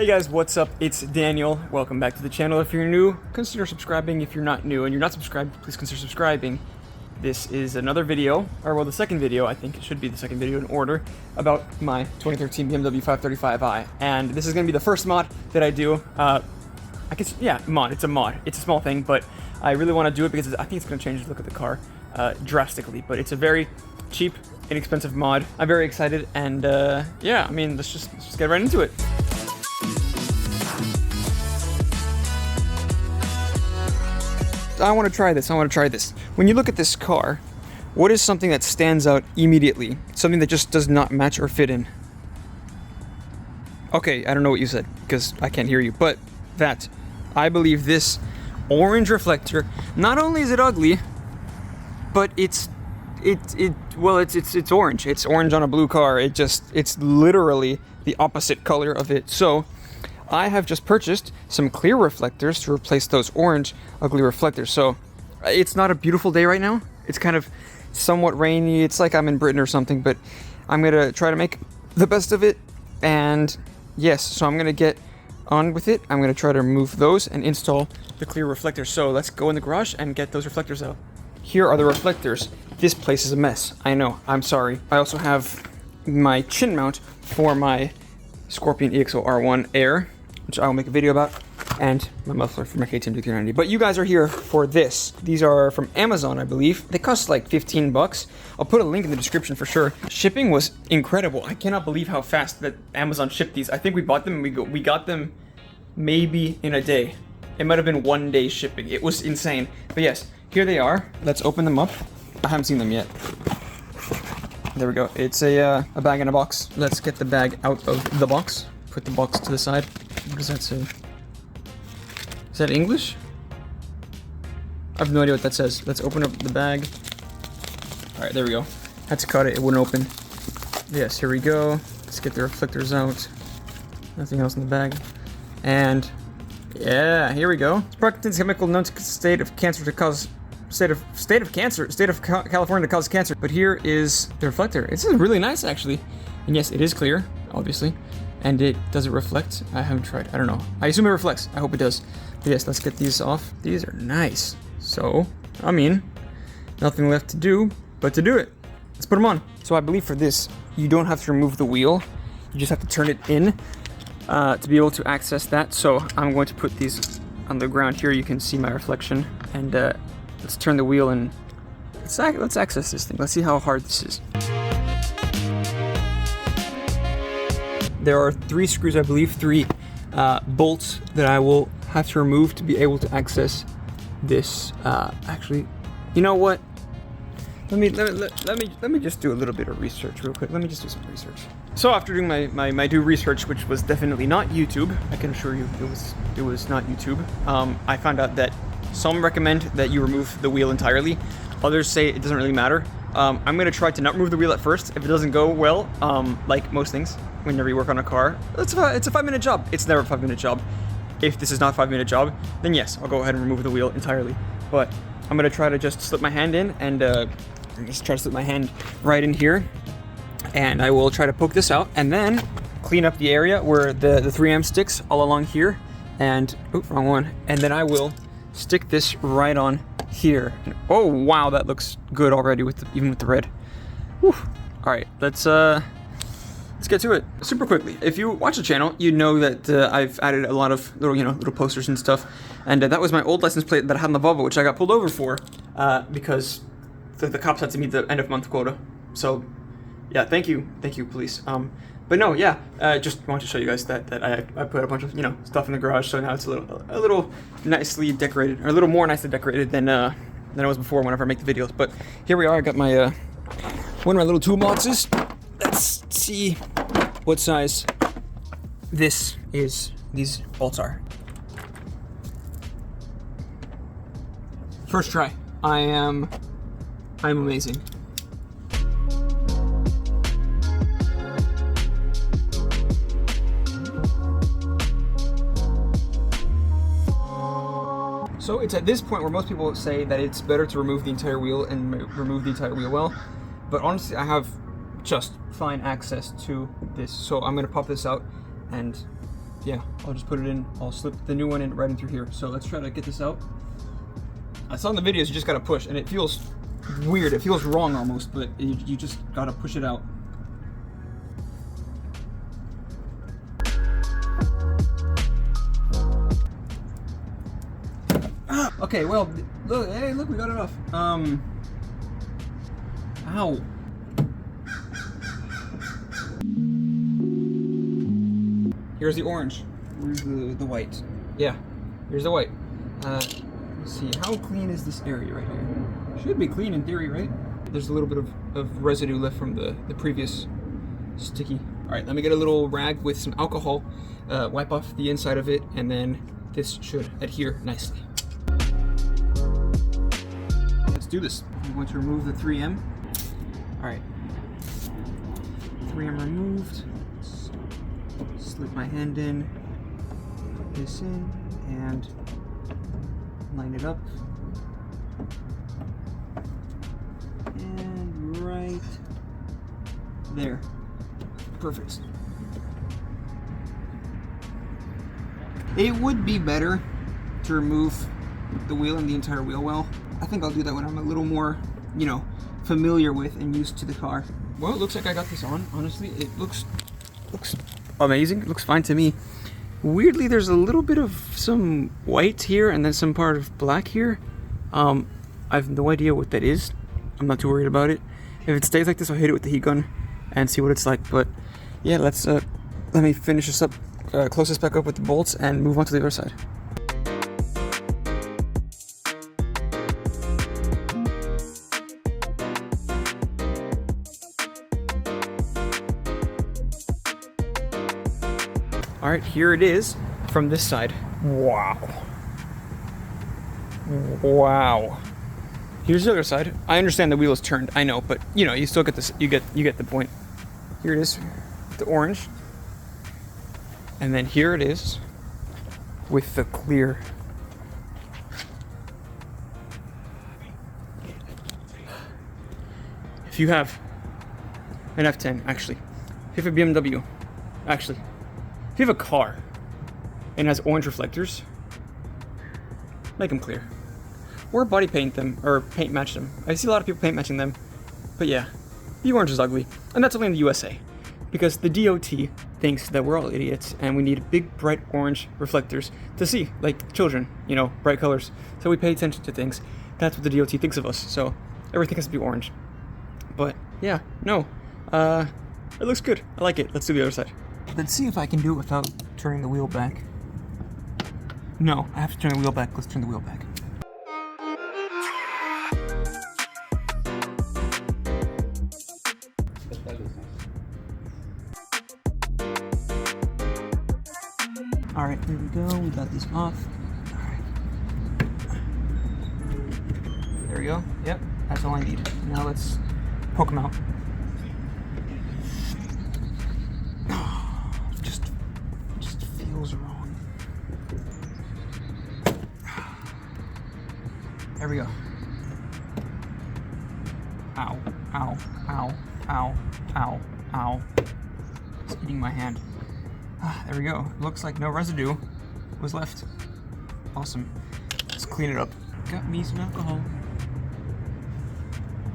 Hey guys, what's up? It's Daniel. Welcome back to the channel. If you're new, consider subscribing. If you're not new and you're not subscribed, please consider subscribing. This is another video, or well, the second video, I think it should be the second video in order, about my 2013 BMW 535i. And this is going to be the first mod that I do. I guess, yeah, mod. It's a mod. It's a small thing, but I really want to do it because I think it's going to change the look of the car drastically. But it's a very cheap, inexpensive mod. I'm very excited, and yeah, I mean, let's just get right into it. I want to try this. When you look at this car, what is something that stands out immediately? Something that just does not match or fit in? Okay, I don't know what you said, because I can't hear you, but that, I believe this orange reflector, not only is it ugly, but it's orange. It's orange on a blue car. It's literally the opposite color of it. So I have just purchased some clear reflectors to replace those orange, ugly reflectors. So it's not a beautiful day right now. It's kind of somewhat rainy. It's like I'm in Britain or something, but I'm gonna try to make the best of it. And yes, so I'm gonna get on with it. I'm gonna try to remove those and install the clear reflectors. So let's go in the garage and get those reflectors out. Here are the reflectors. This place is a mess. I know, I'm sorry. I also have my chin mount for my Scorpion EXO R1 Air, which I will make a video about, and my muffler for my KTM 390. But you guys are here for this. These are from Amazon, I believe. They cost like 15 bucks. I'll put a link in the description for sure. Shipping was incredible. I cannot believe how fast that Amazon shipped these. I think we bought them and we got them maybe in a day. It might have been 1 day shipping. It was insane. But yes, here they are. Let's open them up. I haven't seen them yet. There we go. It's a bag in a box. Let's get the bag out of the box. Put the box to the side. What does that say? Is that English? I have no idea what that says. Let's open up the bag. Alright, there we go. Had to cut it, it wouldn't open. Yes, here we go. Let's get the reflectors out. Nothing else in the bag. And yeah, here we go. This product contains chemical known to state of California to cause cancer. But here is the reflector. It's really nice actually. And yes, it is clear, obviously. And does it reflect? I haven't tried. I don't know. I assume it reflects. I hope it does. But yes, let's get these off. These are nice. So, I mean, nothing left to do but to do it. Let's put them on. So I believe for this, you don't have to remove the wheel. You just have to turn it in to be able to access that. So I'm going to put these on the ground here. You can see my reflection. And let's turn the wheel and let's access this thing. Let's see how hard this is. There are 3 screws, I believe, 3 bolts that I will have to remove to be able to access this. Actually, you know what? Let me just do a little bit of research real quick. Let me just do some research. So after doing my due research, which was definitely not YouTube, I can assure you it was not YouTube. I found out that some recommend that you remove the wheel entirely. Others say it doesn't really matter. I'm gonna try to not remove the wheel at first. If it doesn't go well, like most things, whenever you work on a car, it's a 5-minute job. It's never a 5-minute job. If this is not a 5-minute job, then yes, I'll go ahead and remove the wheel entirely. But I'm gonna try to just slip my hand in and just try to slip my hand right in here. And I will try to poke this out and then clean up the area where the 3M sticks all along here. And, oops, wrong one. And then I will stick this right on here. And, oh wow, that looks good already even with the red. Whew. All right, let's get to it super quickly. If you watch the channel, you know that I've added a lot of little posters and stuff. And that was my old license plate that I had on the Volvo, which I got pulled over for because the cops had to meet the end of month quota. So yeah, thank you police. But no, yeah, just wanted to show you guys that I put a bunch of stuff in the garage, so now it's a little nicely decorated, or a little more nicely decorated than it was before whenever I make the videos. But here we are. I got my one of my little toolboxes. Let's see what size these bolts are. First try. I'm amazing. So it's at this point where most people say that it's better to remove the entire wheel and remove the entire wheel well. But honestly, I have just fine access to this. So I'm gonna pop this out and yeah, I'll just put it in. I'll slip the new one in right in through here. So let's try to get this out. I saw in the videos you just gotta push, and it feels weird. It feels wrong almost, but you just gotta push it out. Okay, well, look, hey, look, we got it off. Ow. Here's the orange. Where's the white? Yeah, here's the white. Let's see, how clean is this area right here? Should be clean in theory, right? There's a little bit of residue left from the previous sticky. All right, let me get a little rag with some alcohol, wipe off the inside of it, and then this should adhere nicely. Let's do this. I'm going to remove the 3M. All right, 3M removed. Slip my hand in, put this in, and line it up. And right there. Perfect. It would be better to remove the wheel and the entire wheel well. I think I'll do that when I'm a little more, you know, familiar with and used to the car. Well, it looks like I got this on. Honestly, it looks amazing. It looks fine to me. Weirdly, there's a little bit of some white here and then some part of black here. I have no idea what that is. I'm not too worried about it. If it stays like this, I'll hit it with the heat gun and see what it's like. But yeah, let me finish this up, close this back up with the bolts, and move on to the other side. All right, here it is from this side. Wow. Wow. Here's the other side. I understand the wheel is turned, I know, but you know, you still get this, you get the point. Here it is, the orange. And then here it is with the clear. If you have an F10, actually, if you have a BMW, actually, if you have a car and it has orange reflectors, make them clear. Or body paint them, or paint match them. I see a lot of people paint matching them, but yeah, the orange is ugly. And that's only in the USA, because the DOT thinks that we're all idiots and we need big, bright orange reflectors to see, like children, you know, bright colors. So we pay attention to things. That's what the DOT thinks of us, so everything has to be orange. But yeah, no, it looks good. I like it. Let's do the other side. Let's see if I can do it without turning the wheel back. No, I have to turn the wheel back. Let's turn the wheel back. All right, here we go. We got these off. All right. There we go. Yep, that's all I need. Now let's poke them out. Just feels wrong. There we go. Ow, ow, ow, ow, ow, ow. It's eating my hand. There we go. Looks like no residue was left. Awesome. Let's clean it up. Got me some alcohol.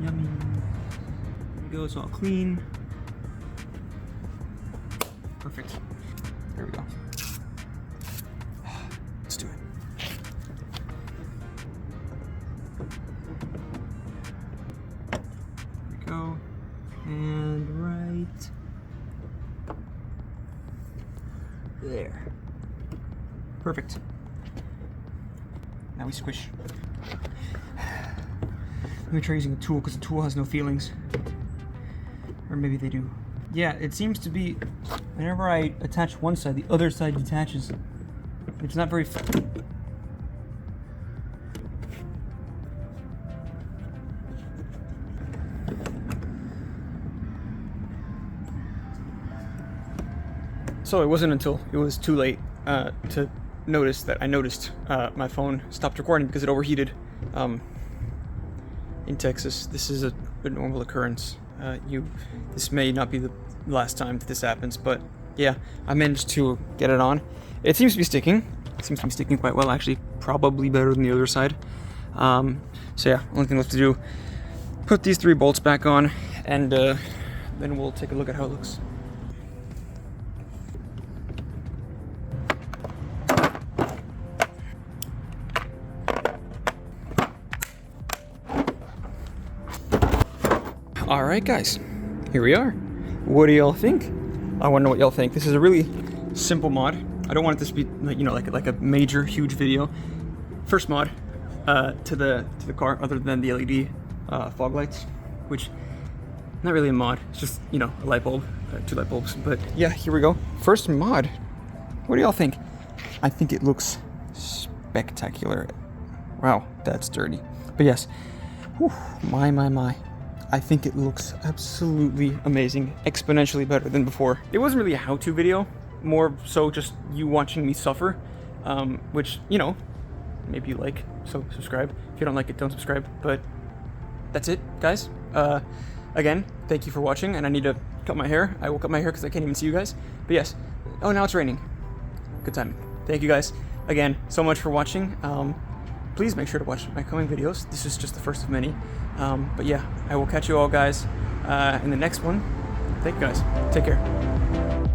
Yummy. There we go. It's all clean. Perfect. There we go. Let's do it. There we go. And right there. Perfect. Now we squish. Let me try using a tool, because the tool has no feelings. Or maybe they do. Yeah, it seems to be, whenever I attach one side, the other side detaches. It's not very So it wasn't until it was too late to notice that I noticed my phone stopped recording because it overheated. In Texas, this is a normal occurrence. This may not be the last time that this happens, but yeah, I managed to get it on. It seems to be sticking. It seems to be sticking quite well, actually. Probably better than the other side. So yeah, only thing left to do, put these 3 bolts back on, and then we'll take a look at how it looks. All right, guys, here we are. What do y'all think? I want to know what y'all think. This is a really simple mod. I don't want it to be like a major, huge video. First mod to the car, other than the LED fog lights, which not really a mod. It's just a light bulb, 2 light bulbs. But yeah, here we go. First mod. What do y'all think? I think it looks spectacular. Wow, that's dirty. But yes, whew, my. I think it looks absolutely amazing, exponentially better than before. It wasn't really a how-to video, more so just you watching me suffer, which, maybe you like, so subscribe. If you don't like it, don't subscribe, but that's it, guys. Again, thank you for watching, and I need to cut my hair. I will cut my hair because I can't even see you guys, but yes. Oh, now it's raining. Good timing. Thank you guys, again, so much for watching. Please make sure to watch my coming videos. This is just the first of many. But yeah, I will catch you all guys in the next one. Thank you guys. Take care.